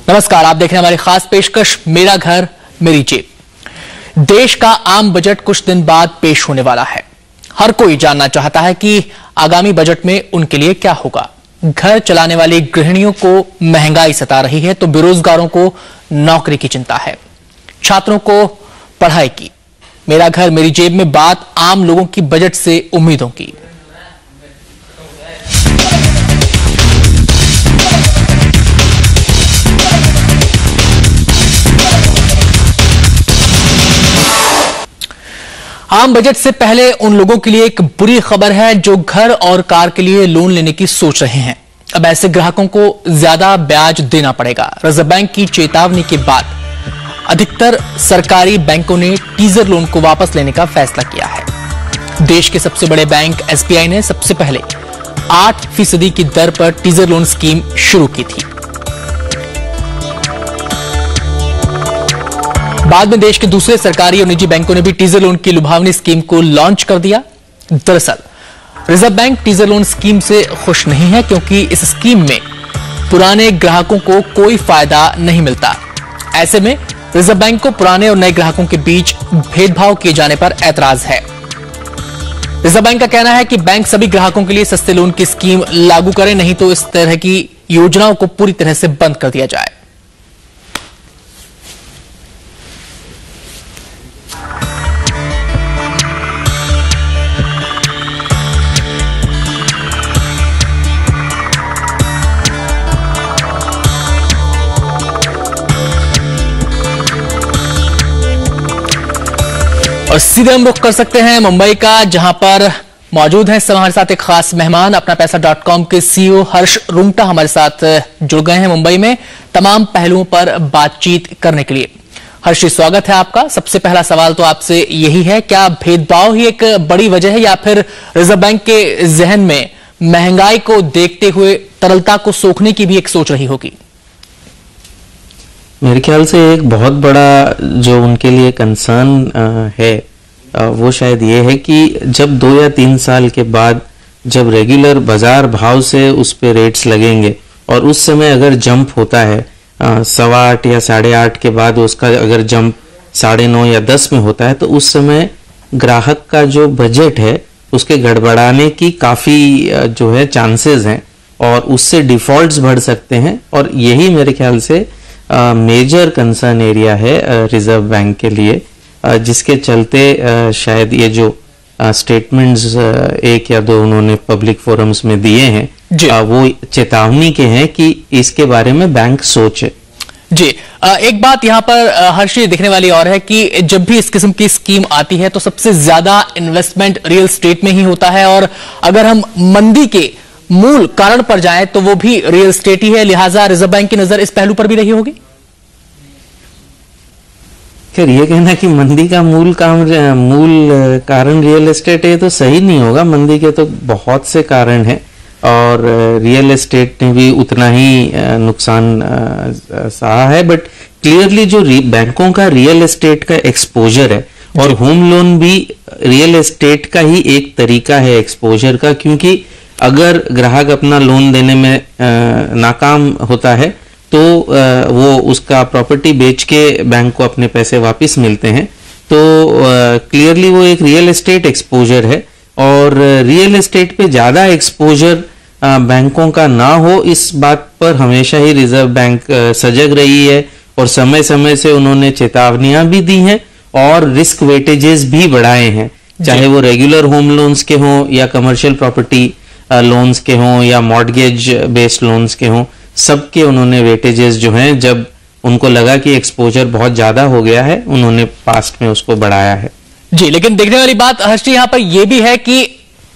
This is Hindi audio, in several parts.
नमस्कार, आप देख रहे हैं हमारी खास पेशकश मेरा घर मेरी जेब। देश का आम बजट कुछ दिन बाद पेश होने वाला है। हर कोई जानना चाहता है कि आगामी बजट में उनके लिए क्या होगा। घर चलाने वाली गृहिणियों को महंगाई सता रही है तो बेरोजगारों को नौकरी की चिंता है, छात्रों को पढ़ाई की। मेरा घर मेरी जेब में बात आम लोगों की बजट से उम्मीदों की। आम बजट से पहले उन लोगों के लिए एक बुरी खबर है जो घर और कार के लिए लोन लेने की सोच रहे हैं। अब ऐसे ग्राहकों को ज्यादा ब्याज देना पड़ेगा। रिजर्व बैंक की चेतावनी के बाद अधिकतर सरकारी बैंकों ने टीजर लोन को वापस लेने का फैसला किया है। देश के सबसे बड़े बैंक एसबीआई ने सबसे पहले 8% की दर पर टीजर लोन स्कीम शुरू की थी। बाद में देश के दूसरे सरकारी और निजी बैंकों ने भी टीजर लोन की लुभावनी स्कीम को लॉन्च कर दिया। दरअसल reserve bank teaser loan scheme से खुश नहीं है क्योंकि इस स्कीम में पुराने ग्राहकों को कोई फायदा नहीं मिलता। ऐसे में रिजर्व बैंक को पुराने और नए ग्राहकों के बीच भेदभाव किए जाने पर ऐतराज है। रिजर्व बैंक का कहना है कि बैंक सभी ग्राहकों के लिए सस्ते लोन की स्कीम लागू करे, नहीं तो इस तरह की योजनाओं को पूरी तरह से बंद कर दिया जाए। और सीधे हम रुख कर सकते हैं मुंबई का, जहां पर मौजूद हैं हमारे साथ एक खास मेहमान। अपना पैसा.com के सीईओ हर्ष रुंगटा हमारे साथ जुड़ गए हैं मुंबई में तमाम पहलुओं पर बातचीत करने के लिए। हर्ष, स्वागत है आपका। सबसे पहला सवाल तो आपसे यही है, क्या भेदभाव ही एक बड़ी वजह है या फिर रिजर्व बैंक के जहन में महंगाई को देखते हुए तरलता को सोखने की भी एक सोच रही होगी? मेरे ख्याल से एक बहुत बड़ा जो उनके लिए कंसर्न है वो शायद ये है कि जब 2 या 3 साल के बाद जब रेगुलर बाजार भाव से उस पे रेट्स लगेंगे और उस समय अगर जंप होता है 8.25 या 8.5 के बाद उसका अगर जंप 9.5 या 10 में होता है तो उस समय ग्राहक का जो बजट है उसके गड़बड़ाने की काफ़ी जो है चांसेस हैं और उससे डिफॉल्ट्स बढ़ सकते हैं। और यही मेरे ख्याल से मेजर कंसर्न एरिया है रिजर्व बैंक के लिए, जिसके चलते शायद ये जो स्टेटमेंट्स 1 या 2 उन्होंने पब्लिक फोरम्स में दिए हैं वो चेतावनी के हैं कि इसके बारे में बैंक सोचे। जी, एक बात यहां पर हर्ष दिखने वाली और है कि जब भी इस किस्म की स्कीम आती है तो सबसे ज्यादा इन्वेस्टमेंट रियल एस्टेट में ही होता है और अगर हम मंदी के मूल कारण पर जाएं तो वो भी रियल एस्टेट ही है। लिहाजा रिजर्व बैंक की नजर इस पहलू पर भी रही होगी। खैर, ये कहना कि मंदी का मूल कारण रियल एस्टेट है तो सही नहीं होगा। मंदी के तो बहुत से कारण हैं और रियल एस्टेट ने भी उतना ही नुकसान सहा है। बट क्लियरली जो बैंकों का रियल एस्टेट का एक्सपोजर है और होम लोन भी रियल एस्टेट का ही एक तरीका है एक्सपोजर का, क्योंकि अगर ग्राहक अपना लोन देने में नाकाम होता है तो वो उसका प्रॉपर्टी बेच के बैंक को अपने पैसे वापस मिलते हैं। तो क्लियरली वो एक रियल एस्टेट एक्सपोजर है और रियल एस्टेट पे ज़्यादा एक्सपोजर बैंकों का ना हो, इस बात पर हमेशा ही रिजर्व बैंक सजग रही है और समय समय से उन्होंने चेतावनियां भी दी हैं और रिस्क वेटेजेस भी बढ़ाए हैं, चाहे वो रेगुलर होम लोन्स के हों या कमर्शियल प्रॉपर्टी लोन्स के हों या मॉर्गेज बेस्ड लोन्स के हों, सबके उन्होंने वेटेजेस जो हैं जब उनको लगा कि एक्सपोजर बहुत ज्यादा हो गया है उन्होंने पास्ट में उसको बढ़ाया है। जी, लेकिन देखने वाली बात हर्ष जी यहां पर यह भी है कि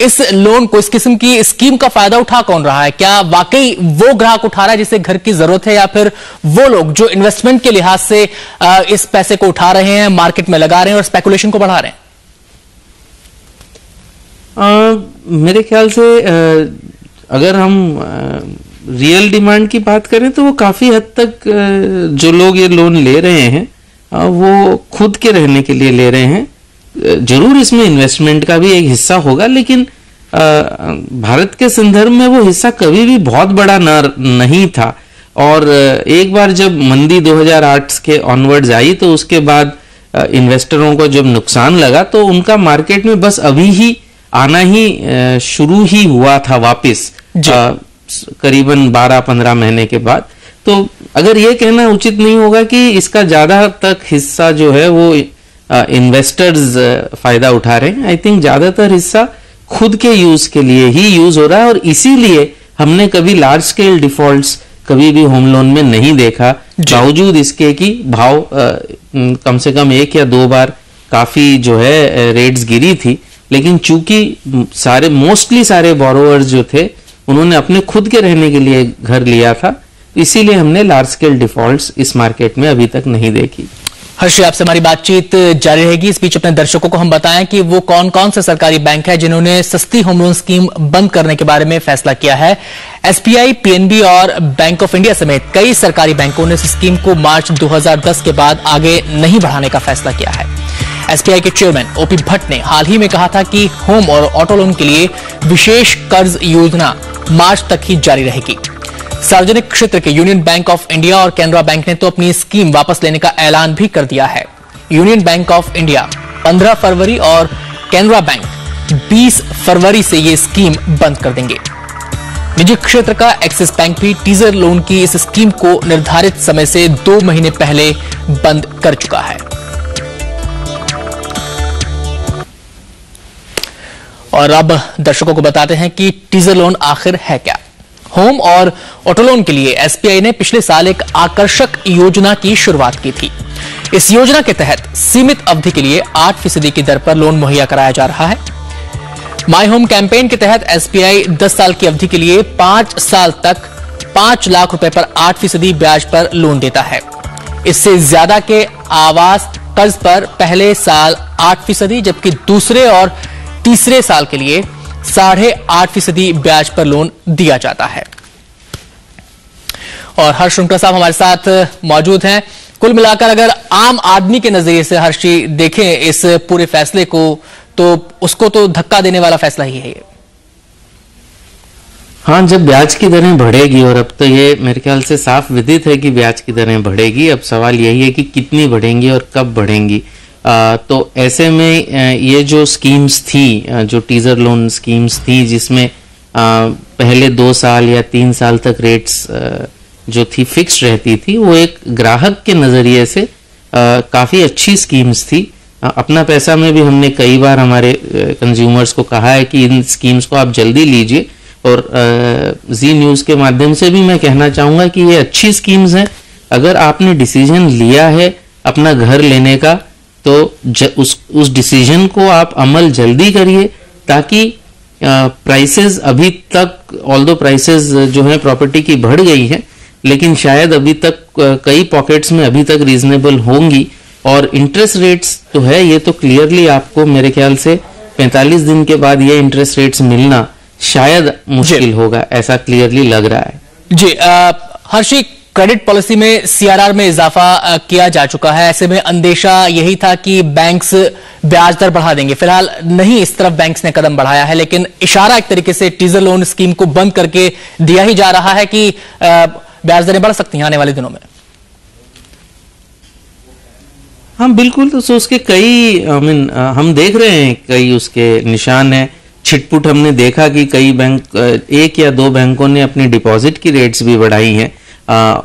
इस लोन को, इस किस्म की स्कीम का फायदा उठा कौन रहा है? क्या वाकई वो ग्राहक उठा रहा है जिसे घर की जरूरत है या फिर वो लोग जो इन्वेस्टमेंट के लिहाज से इस पैसे को उठा रहे हैं, मार्केट में लगा रहे हैं और स्पेकुलेशन को बढ़ा रहे हैं? मेरे ख्याल से अगर हम रियल डिमांड की बात करें तो वो काफी हद तक जो लोग ये लोन ले रहे हैं वो खुद के रहने के लिए ले रहे हैं। जरूर इसमें इन्वेस्टमेंट का भी एक हिस्सा होगा, लेकिन भारत के संदर्भ में वो हिस्सा कभी भी बहुत बड़ा नहीं था। और एक बार जब मंदी 2008 के ऑनवर्ड्स आई तो उसके बाद इन्वेस्टरों को जब नुकसान लगा तो उनका मार्केट में बस अभी ही आना ही शुरू ही हुआ था वापस, करीबन 12-15 महीने के बाद। तो अगर ये कहना उचित नहीं होगा कि इसका ज्यादा तक हिस्सा जो है वो इन्वेस्टर्स फायदा उठा रहे हैं। आई थिंक ज्यादातर हिस्सा खुद के यूज के लिए ही यूज हो रहा है और इसीलिए हमने कभी लार्ज स्केल डिफॉल्ट्स कभी भी होम लोन में नहीं देखा, बावजूद इसके कि भाव कम से कम 1 या 2 बार काफी जो है रेट्स गिरी थी। लेकिन चूंकि मोस्टली सारे बोरोवर्स जो थे उन्होंने अपने खुद के रहने के लिए घर लिया था, इसीलिए हमने लार्ज स्केल डिफॉल्ट्स इस मार्केट में अभी तक नहीं देखी। हर्षी, आपसे हमारी बातचीत जारी रहेगी। इस बीच अपने दर्शकों को हम बताएं कि वो कौन कौन से सरकारी बैंक है जिन्होंने सस्ती होम लोन स्कीम बंद करने के बारे में फैसला किया है। एसबीआई, पीएनबी और बैंक ऑफ इंडिया समेत कई सरकारी बैंकों ने इस स्कीम को मार्च 2010 के बाद आगे नहीं बढ़ाने का फैसला किया है। एसबीआई के चेयरमैन ओपी भट्ट ने हाल ही में कहा था कि होम और ऑटो लोन के लिए विशेष कर्ज योजना मार्च तक ही जारी रहेगी। सार्वजनिक क्षेत्र के यूनियन बैंक ऑफ इंडिया और कैनरा बैंक ने तो अपनी स्कीम वापस लेने का ऐलान भी कर दिया है। यूनियन बैंक ऑफ इंडिया 15 फरवरी और कैनरा बैंक 20 फरवरी से ये स्कीम बंद कर देंगे। निजी क्षेत्र का एक्सिस बैंक भी टीजर लोन की इस स्कीम को निर्धारित समय से 2 महीने पहले बंद कर चुका है। और अब दर्शकों को बताते हैं कि टीजर लोन आखिर है क्या। होम और ऑटो लोन के लिए एसबीआई ने पिछले साल एक आकर्षक योजना की शुरुआत की थी। इस योजना के तहत सीमित अवधि के लिए 8% की दर पर लोन मुहैया कराया जा रहा है। माई होम कैंपेन के तहत एसबीआई 10 साल की अवधि के लिए 5 साल तक 5 लाख रुपए पर 8% ब्याज पर लोन देता है। इससे ज्यादा के आवास कर्ज पर पहले साल 8%, जबकि दूसरे और तीसरे साल के लिए 8.5% ब्याज पर लोन दिया जाता है। और हर्ष शुक्ला साहब हमारे साथ मौजूद हैं। कुल मिलाकर अगर आम आदमी के नजरिए से हर्षी देखें इस पूरे फैसले को, तो उसको तो धक्का देने वाला फैसला ही है ये। हाँ, जब ब्याज की दरें बढ़ेगी, और अब तो ये मेरे ख्याल से साफ विदित है कि ब्याज की दरें बढ़ेगी, अब सवाल यही है कि कितनी बढ़ेंगी और कब बढ़ेंगी। तो ऐसे में ये जो स्कीम्स थी, जो टीजर लोन स्कीम्स थी जिसमें पहले 2 साल या 3 साल तक रेट्स जो थी फिक्स रहती थी, वो एक ग्राहक के नजरिए से काफी अच्छी स्कीम्स थी। अपना पैसा में भी हमने कई बार हमारे कंज्यूमर्स को कहा है कि इन स्कीम्स को आप जल्दी लीजिए, और जी न्यूज के माध्यम से भी मैं कहना चाहूंगा कि ये अच्छी स्कीम्स हैं। अगर आपने डिसीजन लिया है अपना घर लेने का, तो उस डिसीजन को आप अमल जल्दी करिए, ताकि प्राइसेस अभी तक, ऑल्दो प्राइसेस जो है प्रॉपर्टी की बढ़ गई है, लेकिन शायद अभी तक कई पॉकेट्स में अभी तक रीजनेबल होंगी। और इंटरेस्ट रेट्स तो है, ये तो क्लियरली आपको मेरे ख्याल से 45 दिन के बाद ये इंटरेस्ट रेट्स मिलना शायद मुश्किल होगा, ऐसा क्लियरली लग रहा है। जी हर्षी, क्रेडिट पॉलिसी में सीआरआर में इजाफा किया जा चुका है। ऐसे में अंदेशा यही था कि बैंक्स ब्याज दर बढ़ा देंगे। फिलहाल नहीं इस तरफ बैंक्स ने कदम बढ़ाया है, लेकिन इशारा एक तरीके से टीजर लोन स्कीम को बंद करके दिया ही जा रहा है कि ब्याज दरें बढ़ सकती हैं आने वाले दिनों में। हाँ बिल्कुल, तो उसके कई हम देख रहे हैं कई उसके निशान है। छिटपुट हमने देखा कि कई बैंक, 1 या 2 बैंकों ने अपनी डिपॉजिट की रेट्स भी बढ़ाई हैं,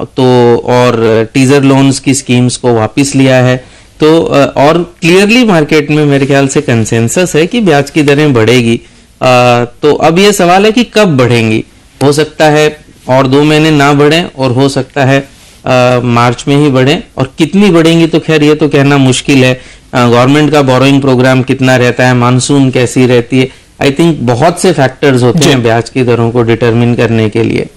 तो और टीजर लोन्स की स्कीम्स को वापस लिया है। तो और क्लियरली मार्केट में मेरे ख्याल से कंसेंसस है कि ब्याज की दरें बढ़ेगी। तो अब ये सवाल है कि कब बढ़ेंगी। हो सकता है और 2 महीने ना बढ़े, और हो सकता है मार्च में ही बढ़े, और कितनी बढ़ेंगी तो खैर ये तो कहना मुश्किल है। गवर्नमेंट का बोरोइंग प्रोग्राम कितना रहता है, मानसून कैसी रहती है, आई थिंक बहुत से फैक्टर्स होते हैं ब्याज की दरों को डिटरमिन करने के लिए।